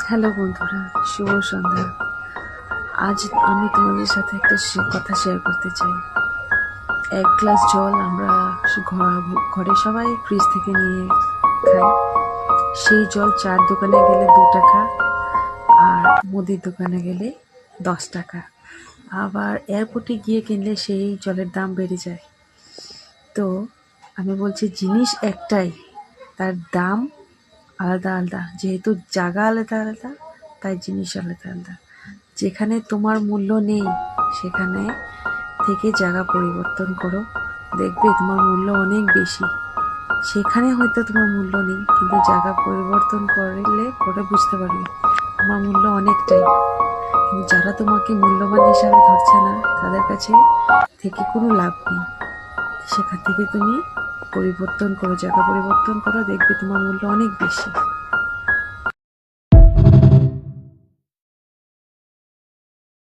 Hello বন্ধুরা, শুভ সন্ধ্যা। আজ আমি তোমাদের সাথে একটা কথা শেয়ার করতে চাই। এক গ্লাস জল আমরা ঘরে সবাই ফ্রিজ থেকে নিয়ে খাই। সেই জল চার দোকানে গেলে 2 টাকা, আর মুদির দোকানে গেলে 10 টাকা। আবার এয়ারপোর্টে গিয়ে কিনলে সেই জলের দাম বেড়ে যায়। তো আমি বলছি, জিনিস একটাই, তার দাম আলাদা আলাদা। যেহেতু জায়গা আলাদা আলাদা, তাই জিনিস আলাদা আলাদা। যেখানে তোমার মূল্য নেই সেখানে থেকে জায়গা পরিবর্তন করো, দেখবে তোমার মূল্য অনেক বেশি। সেখানে হয়তো তোমার মূল্য নেই, কিন্তু জায়গা পরিবর্তন করলে পরে বুঝতে পারবে তোমার মূল্য অনেকটাই। কিন্তু যারা তোমাকে মূল্যবান হিসাবে ধরছে না, তাদের কাছে থেকে কোনো লাভ নেই। সেখান থেকে তুমি পরিবর্তন করো, জায়গা পরিবর্তন করো, দেখবে তোমার মূল্য অনেক বেশি।